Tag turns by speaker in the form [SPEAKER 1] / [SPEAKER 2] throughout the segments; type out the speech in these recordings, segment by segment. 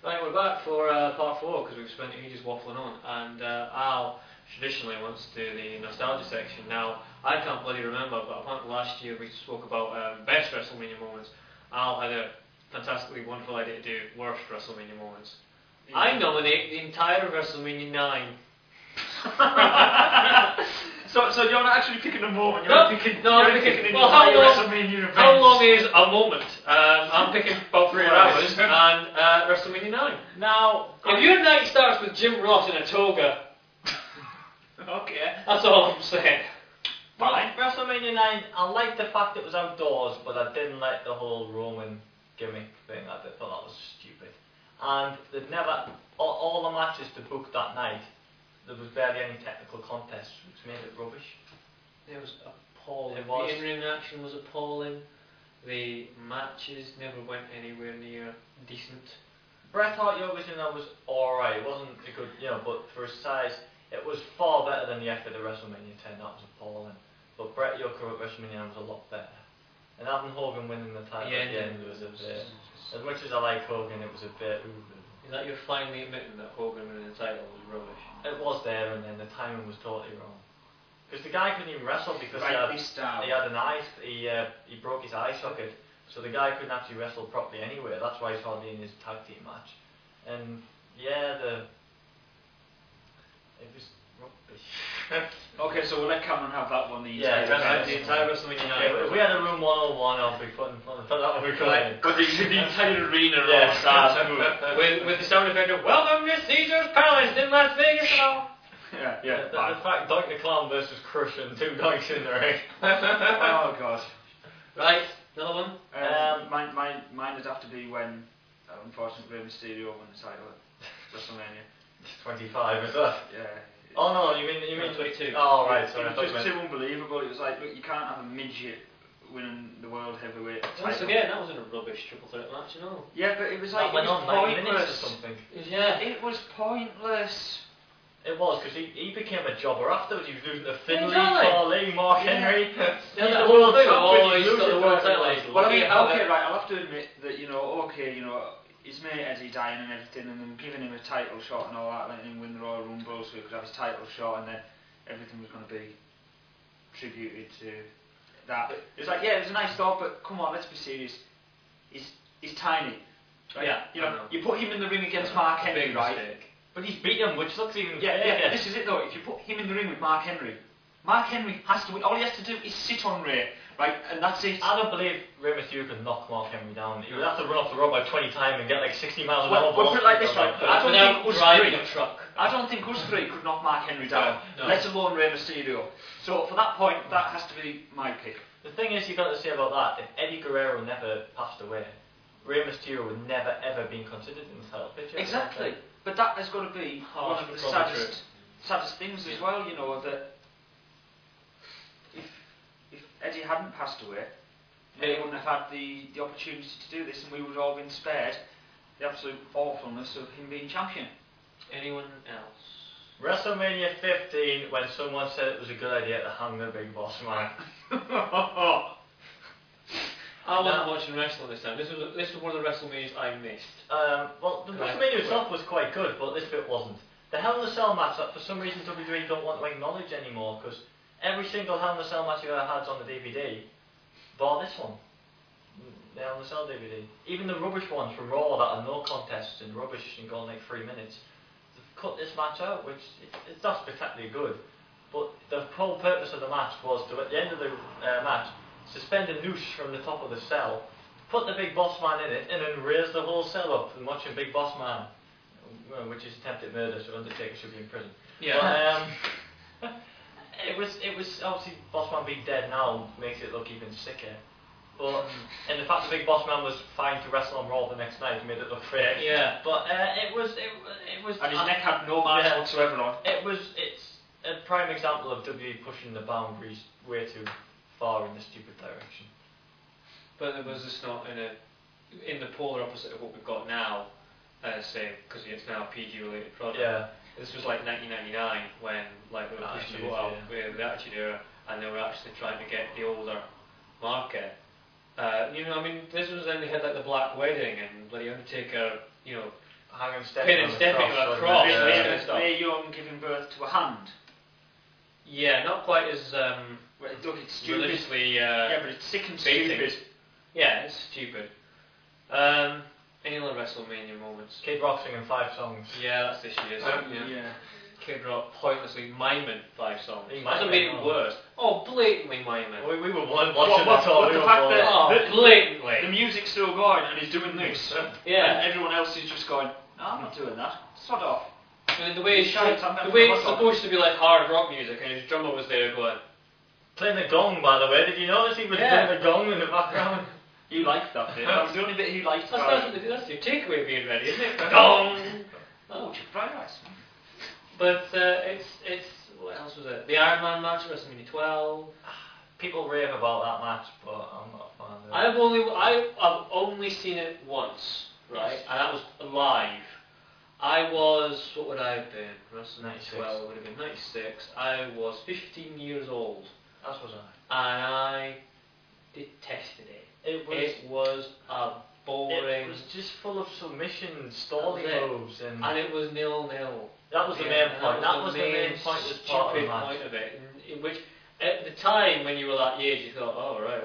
[SPEAKER 1] Right, we're back for part 4 because we've spent ages waffling on, and Al traditionally wants to do the nostalgia section. Now, I can't bloody remember, but apparently last year we spoke about best WrestleMania moments. Al had a fantastically wonderful idea to do worst WrestleMania moments. Yeah. I nominate the entire WrestleMania 9.
[SPEAKER 2] So you're not actually picking a moment,
[SPEAKER 1] I'm picking
[SPEAKER 2] WrestleMania event.
[SPEAKER 1] How long is a moment? I'm picking about 4 hours and WrestleMania 9.
[SPEAKER 2] Now,
[SPEAKER 1] if your night starts with Jim Ross in a toga,
[SPEAKER 2] okay,
[SPEAKER 1] that's all I'm saying.
[SPEAKER 3] Fine. WrestleMania 9, I liked the fact it was outdoors, but I didn't like the whole Roman gimmick thing. I thought that was stupid. And they'd never, all the matches to book that night, there was barely any technical contests, which made it rubbish.
[SPEAKER 1] It was appalling.
[SPEAKER 3] It was.
[SPEAKER 1] The in-ring action was appalling. The matches never went anywhere near decent.
[SPEAKER 3] Bret Hart Yokozuna was alright. It wasn't a good, but for his size, it was far better than the effort at WrestleMania 10. That was appalling. But Bret Yoko at WrestleMania 9 was a lot better. And having Hogan winning the title at the end was a bit. As much as I like Hogan, it was a bit.
[SPEAKER 1] Is that you're finally admitting that Hogan winning the title was rubbish?
[SPEAKER 3] It was there, and then the timing was totally wrong. Because the guy couldn't even wrestle because he had an eye. He broke his eye socket, so the guy couldn't actually wrestle properly anyway. That's why he's hardly in his tag team match. And it was rubbish.
[SPEAKER 2] Okay, so we'll let Cameron have that one.
[SPEAKER 1] The entire WrestleMania 9.
[SPEAKER 3] If we had a room 101, I'll be putting that one recording.
[SPEAKER 1] But the entire arena with the sound effect of "Welcome to Caesar's Palace in Las Vegas" and all.
[SPEAKER 3] The fact Doink the Clown versus Crush and 2 Doinks in the ring.
[SPEAKER 2] Oh god.
[SPEAKER 1] Right, another one.
[SPEAKER 2] Mine would have to be when, unfortunately, Rey Mysterio won the title at WrestleMania
[SPEAKER 3] 25, is that?
[SPEAKER 2] Yeah.
[SPEAKER 3] Oh no, you mean
[SPEAKER 1] 22?
[SPEAKER 3] Oh right, sorry.
[SPEAKER 2] It was just too unbelievable. It was like, look, you can't have a midget winning the world heavyweight title.
[SPEAKER 1] Once again, that wasn't a rubbish triple threat match,
[SPEAKER 2] Yeah, but it was like,
[SPEAKER 3] that went on 90 minutes
[SPEAKER 2] pointless.
[SPEAKER 3] or something.
[SPEAKER 2] It was pointless.
[SPEAKER 3] It was, because he became a jobber afterwards. He was losing to Finlay,
[SPEAKER 1] Exactly.
[SPEAKER 3] Carly, Mark Henry.
[SPEAKER 1] He's the world champ, he's got the world title.
[SPEAKER 2] But I mean, okay, right, I'll have to admit that, his mate Eddie dying and everything, and then giving him a title shot and all that, letting him win the Royal Rumble so he could have his title shot, and then everything was going to be tributed to that. It was like, yeah, it was a nice thought, but come on, let's be serious. He's tiny. Right?
[SPEAKER 1] Yeah.
[SPEAKER 2] You put him in the ring against Mark Henry, right?
[SPEAKER 1] Mistake.
[SPEAKER 3] But he's beat him, which looks even...
[SPEAKER 2] Yeah, this is it though. If you put him in the ring with Mark Henry has to win. All he has to do is sit on Ray, right? And that's it.
[SPEAKER 3] I don't believe Rey Mysterio could knock Mark Henry down. He would have to run off the road by 20 times and get like 60 miles an hour.
[SPEAKER 2] Well, put it like this, right? I don't think us three could knock Mark Henry down, let alone Rey Mysterio. So for that point, that has to be my pick.
[SPEAKER 3] The thing is, you got to say about that, if Eddie Guerrero never passed away, Rey Mysterio would never ever been considered in the title picture.
[SPEAKER 2] Exactly. But that has got to be one of the saddest things as well, that if Eddie hadn't passed away, they wouldn't have had the opportunity to do this, and we would have all been spared the absolute awfulness of him being champion.
[SPEAKER 1] Anyone else?
[SPEAKER 3] WrestleMania 15, when someone said it was a good idea to hang the Big Boss Man.
[SPEAKER 1] I wasn't watching wrestling this time. This was one of the WrestleManias I missed.
[SPEAKER 3] Well, the WrestleMania itself was quite good, but this bit wasn't. The Hell in a Cell match that for some reason WWE don't want to acknowledge anymore, because every single Hell in a Cell match you've ever had on the DVD, bar this one. The Hell in a Cell DVD. Even the rubbish ones from Raw that are no contests and rubbish and go on like 3 minutes, they've cut this match out, which it's not spectacularly good. But the whole purpose of the match was to, at the end of the match, suspend a noose from the top of the cell, put the Big Boss Man in it, and then raise the whole cell up and watch a Big Boss Man, which is attempted murder, so Undertaker should be in prison.
[SPEAKER 1] Yeah.
[SPEAKER 3] But, it was obviously Boss Man being dead now makes it look even sicker. But and the fact the Big Boss Man was fine to wrestle on Raw the next night made it look great.
[SPEAKER 1] Yeah.
[SPEAKER 3] But it was.
[SPEAKER 2] And his neck had no marks whatsoever on.
[SPEAKER 3] It's a prime example of WWE pushing the boundaries way too far in the stupid direction.
[SPEAKER 1] But it was just not in the polar opposite of what we've got now, say, because it's now a PG related product.
[SPEAKER 3] Yeah.
[SPEAKER 1] This was like 1999 when like they were pushing the boat out with the Attitude Era, and they were actually trying to get the older market. I mean, this was then they had like the Black Wedding and bloody Undertaker,
[SPEAKER 3] hanging stepping
[SPEAKER 1] Pin and
[SPEAKER 3] on the
[SPEAKER 1] stepping
[SPEAKER 3] cross,
[SPEAKER 1] across,
[SPEAKER 3] wasn't it?
[SPEAKER 1] yeah. stuff.
[SPEAKER 2] Ray Young giving birth to a hand.
[SPEAKER 1] Yeah, not quite as
[SPEAKER 2] Well, look, it's stupid.
[SPEAKER 1] religiously.
[SPEAKER 2] Yeah, but it's sick and
[SPEAKER 1] baiting.
[SPEAKER 2] stupid.
[SPEAKER 1] Yeah, it's stupid. Any other WrestleMania moments?
[SPEAKER 3] Kid Rock singing 5 songs.
[SPEAKER 1] Yeah, that's this year's.
[SPEAKER 2] Yeah.
[SPEAKER 1] Kid Rock pointlessly miming 5 songs.
[SPEAKER 3] He
[SPEAKER 1] That's what
[SPEAKER 3] miming,
[SPEAKER 1] made it
[SPEAKER 3] oh.
[SPEAKER 1] worse. Oh, blatantly miming.
[SPEAKER 3] We were watching
[SPEAKER 2] What,
[SPEAKER 3] it all.
[SPEAKER 2] what
[SPEAKER 3] We
[SPEAKER 2] the
[SPEAKER 3] were
[SPEAKER 2] fact
[SPEAKER 3] bored.
[SPEAKER 2] that
[SPEAKER 1] Oh,
[SPEAKER 2] the
[SPEAKER 1] blatantly.
[SPEAKER 2] music's still going and he's doing this,
[SPEAKER 1] Yeah.
[SPEAKER 2] and everyone else is just going, no, I'm not doing that. Sod off.
[SPEAKER 1] I mean, the way it's
[SPEAKER 2] Shite, I'm
[SPEAKER 1] the way
[SPEAKER 2] having a
[SPEAKER 1] it's
[SPEAKER 2] hot dog.
[SPEAKER 1] supposed to be like hard rock music, and his drummer was there going.
[SPEAKER 3] Playing the gong, by the way. Did you notice he was
[SPEAKER 1] Yeah.
[SPEAKER 3] playing the gong in the background?
[SPEAKER 2] You liked that bit. That was the only bit he liked
[SPEAKER 1] That's,
[SPEAKER 2] about
[SPEAKER 1] that's,
[SPEAKER 2] it.
[SPEAKER 1] that's your takeaway being ready, isn't it? Dong.
[SPEAKER 2] Oh, chicken fried rice.
[SPEAKER 1] But it's what else was it? The Iron Man match at WrestleMania 12.
[SPEAKER 3] People rave about that match, but I'm not a fan of it.
[SPEAKER 1] I've only seen it once, right? And that was live. I was, what would I have been? WrestleMania
[SPEAKER 3] 96.
[SPEAKER 1] 12 would have been 96. I was 15 years old,
[SPEAKER 3] As was I.
[SPEAKER 1] and I detested it.
[SPEAKER 3] It was.
[SPEAKER 1] It was a boring.
[SPEAKER 3] It was just full of submission, stalling
[SPEAKER 1] That was it.
[SPEAKER 3] moves, and
[SPEAKER 1] And it was 0-0.
[SPEAKER 3] that was the main point. That was the main pointless part of the
[SPEAKER 1] stupid
[SPEAKER 3] match.
[SPEAKER 1] point of it. In which, at the time when you were that age, you thought, oh right,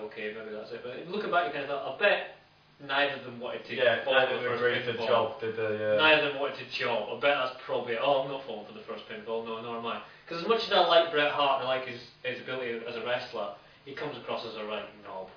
[SPEAKER 1] okay, maybe that's it. But looking back, you kind of thought, I bet neither of them wanted to.
[SPEAKER 3] Yeah,
[SPEAKER 1] fall
[SPEAKER 3] neither
[SPEAKER 1] for the
[SPEAKER 3] of them
[SPEAKER 1] first
[SPEAKER 3] agreed to
[SPEAKER 1] pinfall.
[SPEAKER 3] job, did they? Yeah.
[SPEAKER 1] Neither of them wanted to job. I bet that's probably. Oh, I'm not falling for the first pinfall. No, nor am I. Because as much as I like Bret Hart and I like his ability as a wrestler, he comes across as a right knob.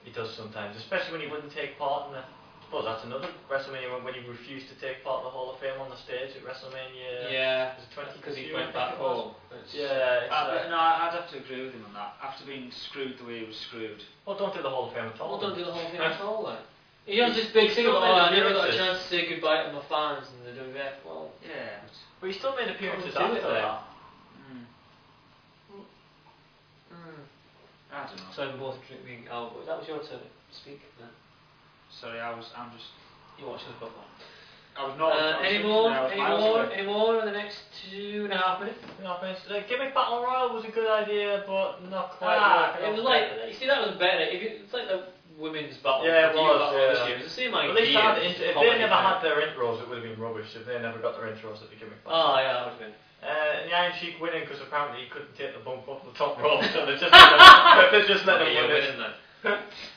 [SPEAKER 3] He does sometimes, especially when he wouldn't take part in it. I suppose that's another WrestleMania when he refused to take part in the Hall of Fame on the stage at WrestleMania.
[SPEAKER 1] Yeah,
[SPEAKER 3] Was it 20?
[SPEAKER 1] because he went back home.
[SPEAKER 3] Yeah.
[SPEAKER 2] No, I'd have to agree with him on that. After being screwed the way he was screwed.
[SPEAKER 3] Well, don't do the Hall of Fame at all.
[SPEAKER 1] Well, don't do the whole thing at all then. He has this big thing about, I never got a chance to say goodbye to my fans in the WWF. Well,
[SPEAKER 2] Yeah.
[SPEAKER 3] But he still made appearances
[SPEAKER 1] Come and do
[SPEAKER 3] after
[SPEAKER 1] it,
[SPEAKER 3] that.
[SPEAKER 2] I don't know.
[SPEAKER 1] so I'm both drinking alcohol. That was your turn to speak. No.
[SPEAKER 2] Sorry, I'm just.
[SPEAKER 1] You watch the football.
[SPEAKER 2] I was not. I was
[SPEAKER 1] Any
[SPEAKER 2] thinking
[SPEAKER 1] more?
[SPEAKER 2] I was
[SPEAKER 1] Any
[SPEAKER 2] miles
[SPEAKER 1] more?
[SPEAKER 2] away.
[SPEAKER 1] Any more in the next 2.5 minutes?
[SPEAKER 3] Gimmick Battle Royal was a good idea, but not quite.
[SPEAKER 1] It was like, you see, that was better. It's like the women's battle.
[SPEAKER 3] Yeah, it
[SPEAKER 1] the
[SPEAKER 3] was,
[SPEAKER 1] battle
[SPEAKER 3] yeah.
[SPEAKER 1] this year. It was the same idea.
[SPEAKER 3] Well, they had
[SPEAKER 1] just
[SPEAKER 3] if
[SPEAKER 1] comedy
[SPEAKER 3] they never
[SPEAKER 1] kind
[SPEAKER 3] had their intros, it would have been rubbish. If they never got their intros, it'd be Gimmick Battle.
[SPEAKER 1] Oh yeah, that would have been.
[SPEAKER 3] And the Iron Sheik winning because apparently he couldn't take the bump off the top rope, so they just let him
[SPEAKER 1] Yeah,
[SPEAKER 3] win
[SPEAKER 1] winning
[SPEAKER 3] it.
[SPEAKER 1] then.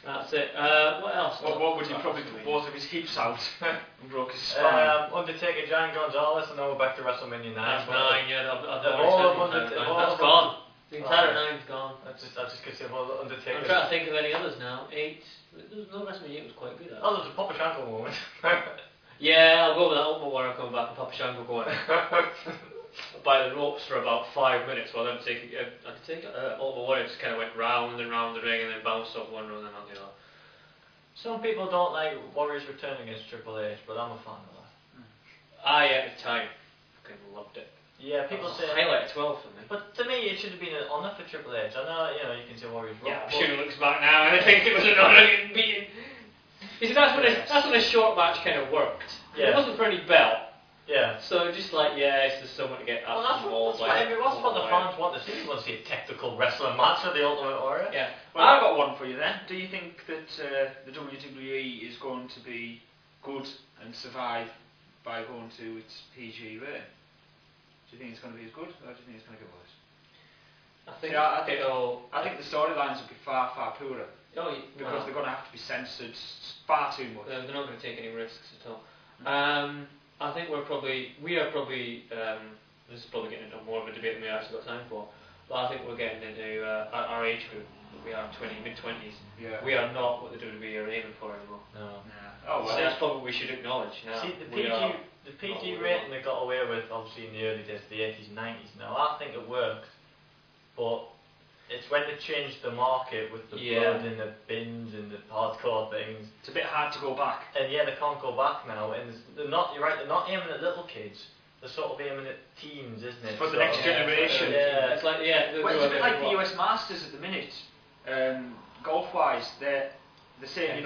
[SPEAKER 1] That's it. What else?
[SPEAKER 2] What would he probably put both of his hips out and broke his spine?
[SPEAKER 3] Undertaker, Giant Gonzalez, and now we're back to WrestleMania 9.
[SPEAKER 1] That's
[SPEAKER 3] but
[SPEAKER 1] 9. Yeah,
[SPEAKER 3] The whole of
[SPEAKER 1] that's
[SPEAKER 3] Undertaker.
[SPEAKER 1] gone. The entire 9's gone.
[SPEAKER 3] I just could say, well, Undertaker.
[SPEAKER 1] I'm trying to think of any others now. 8. There was no WrestleMania. It was quite good.
[SPEAKER 3] Oh, there's a Papa Shango moment.
[SPEAKER 1] Yeah, I'll go with that. Ultimate Warrior coming back and Papa Shango going by the ropes for about 5 minutes while Ultimate Warrior just kind of went round and round the ring and then bounced off one run and on the other.
[SPEAKER 3] Some people don't like Warriors returning against Triple H, but I'm a fan of that.
[SPEAKER 1] At the time, fucking loved it.
[SPEAKER 3] Yeah, people say.
[SPEAKER 1] Highlight 12 for me.
[SPEAKER 3] But to me, it should have been an honour for Triple H. I know, you can say Warriors.
[SPEAKER 1] Yeah, I'm
[SPEAKER 3] but-
[SPEAKER 1] sure he looks back now and I think it was an honour getting beaten. You see, that's when a short match kind of worked.
[SPEAKER 3] Yeah.
[SPEAKER 1] It wasn't for any belt.
[SPEAKER 3] Yeah.
[SPEAKER 1] So just like, it's just someone to get
[SPEAKER 3] Well, that's
[SPEAKER 1] involved.
[SPEAKER 3] what the fans want to see. They want to see a technical wrestling match for the Ultimate Warrior.
[SPEAKER 1] Yeah.
[SPEAKER 2] Well, I've got one for you then. Do you think that the WWE is going to be good and survive by going to its PG rating? Do you think it's going to be as good, or do you think it's going to get worse? I think the storylines will be far, far poorer because they're going to have to be censored far too much.
[SPEAKER 1] They're not going to take any risks at all. I think we are probably, this is probably getting into more of a debate than we actually got time for, but I think we're getting into our age group. We are mid-20s.
[SPEAKER 2] Yeah.
[SPEAKER 1] We are not what the WWE are aiming for anymore.
[SPEAKER 3] No.
[SPEAKER 2] Yeah. Oh
[SPEAKER 1] So
[SPEAKER 2] well.
[SPEAKER 1] that's probably what we should acknowledge now.
[SPEAKER 3] See, the PG
[SPEAKER 1] not
[SPEAKER 3] rating they got away with, obviously in the early days, the 80s and 90s. Now, I think it worked, but it's when they changed the market with the blood and the bins and the hardcore things.
[SPEAKER 2] It's a bit hard to go back.
[SPEAKER 3] And yeah, they can't go back now. And they're not. You're right. They're not aiming at little kids. They're sort of aiming at teens, isn't it?
[SPEAKER 2] For the next generation.
[SPEAKER 3] Yeah.
[SPEAKER 1] It's like,
[SPEAKER 2] Well, it's a bit like the US Masters at the minute. Golf-wise, they're saying,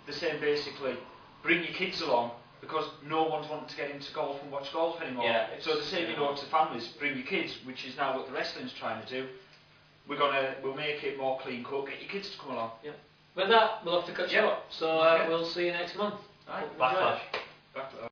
[SPEAKER 2] they're saying basically, bring your kids along because no one's wanting to get into golf and watch golf anymore.
[SPEAKER 1] Yeah,
[SPEAKER 2] so they're saying, to families, bring your kids, which is now what the wrestling's trying to do. We'll make it more clean cut. Get your kids to come along.
[SPEAKER 1] Yeah. With that, we'll have to cut short. So we'll see you next month.
[SPEAKER 2] Right.
[SPEAKER 3] Backlash.
[SPEAKER 2] Back to